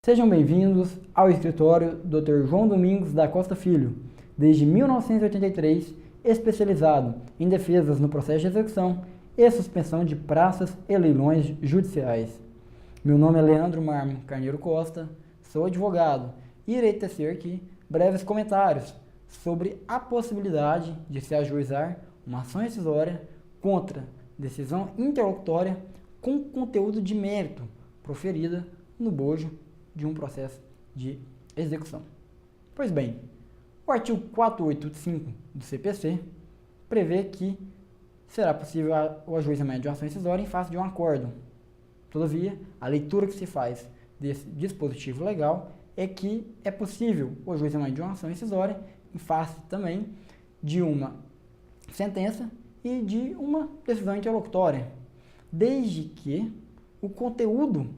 Sejam bem-vindos ao escritório Dr. João Domingos da Costa Filho, desde 1983, especializado em defesas no processo de execução e suspensão de praças e leilões judiciais. Meu nome é Leandro Marmo Carneiro Costa, sou advogado e irei tecer aqui breves comentários sobre a possibilidade de se ajuizar uma ação rescisória contra decisão interlocutória com conteúdo de mérito proferida no bojo de um processo de execução. Pois bem, o artigo 485 do CPC prevê que será possível o ajuizamento de uma ação rescisória em face de um acórdão. Todavia, a leitura que se faz desse dispositivo legal é que é possível o ajuizamento de uma ação rescisória em face também de uma sentença e de uma decisão interlocutória, desde que o conteúdo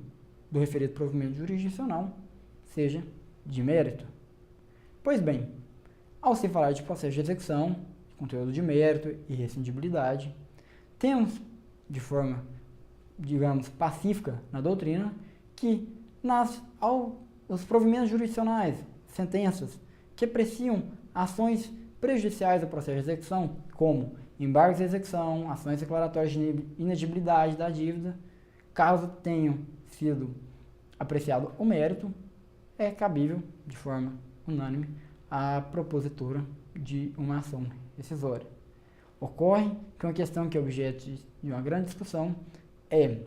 do referido provimento jurisdicional seja de mérito. Pois bem, ao se falar de processo de execução, conteúdo de mérito e rescindibilidade, temos de forma, digamos, pacífica na doutrina que os provimentos jurisdicionais, sentenças, que apreciam ações prejudiciais ao processo de execução, como embargos de execução, ações declaratórias de inexigibilidade da dívida, caso tenham sido apreciado o mérito, é cabível, de forma unânime, a propositura de uma ação rescisória. Ocorre que uma questão que é objeto de uma grande discussão é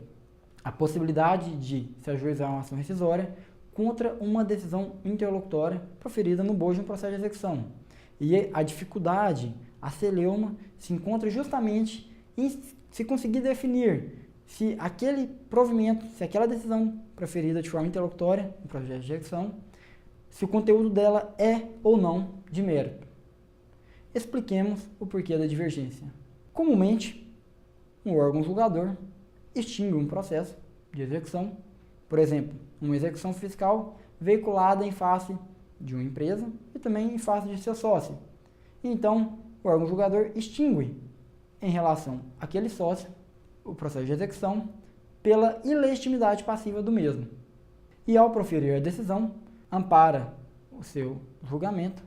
a possibilidade de se ajuizar uma ação rescisória contra uma decisão interlocutória proferida no bojo de um processo de execução. E a dificuldade, a celeuma, se encontra justamente em se conseguir definir se aquele provimento, se aquela decisão proferida de forma interlocutória no processo de execução, se o conteúdo dela é ou não de mérito. Expliquemos o porquê da divergência. Comumente, um órgão julgador extingue um processo de execução, por exemplo, uma execução fiscal veiculada em face de uma empresa e também em face de seu sócio. Então, o órgão julgador extingue em relação àquele sócio o processo de execução pela ilegitimidade passiva do mesmo. E ao proferir a decisão, ampara o seu julgamento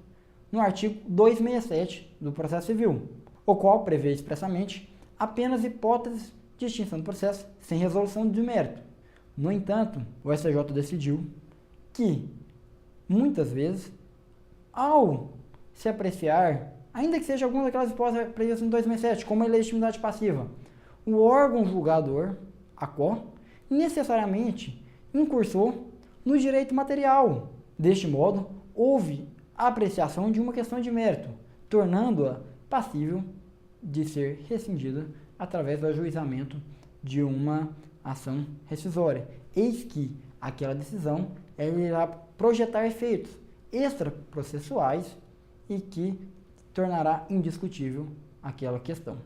no artigo 267 do processo civil, o qual prevê expressamente apenas hipóteses de extinção do processo sem resolução de mérito. No entanto, o STJ decidiu que, muitas vezes, ao se apreciar, ainda que seja alguma daquelas hipóteses previstas no 267, como a ilegitimidade passiva, o órgão julgador, a COR, necessariamente incursou no direito material. Deste modo, houve a apreciação de uma questão de mérito, tornando-a passível de ser rescindida através do ajuizamento de uma ação rescisória. Eis que aquela decisão ela irá projetar efeitos extraprocessuais e que tornará indiscutível aquela questão.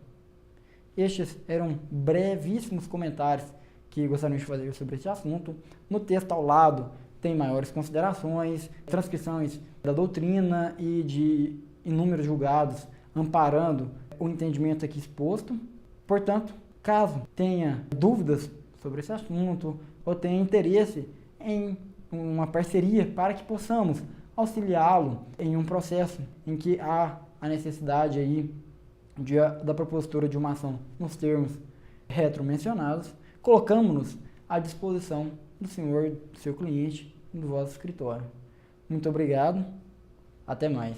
Estes eram brevíssimos comentários que gostaríamos de fazer sobre este assunto. No texto ao lado tem maiores considerações, transcrições da doutrina e de inúmeros julgados amparando o entendimento aqui exposto. Portanto, caso tenha dúvidas sobre esse assunto ou tenha interesse em uma parceria para que possamos auxiliá-lo em um processo em que há a necessidade aí da propositura de uma ação nos termos retromencionados, colocamos-nos à disposição do senhor, do seu cliente, do vosso escritório. Muito obrigado, até mais.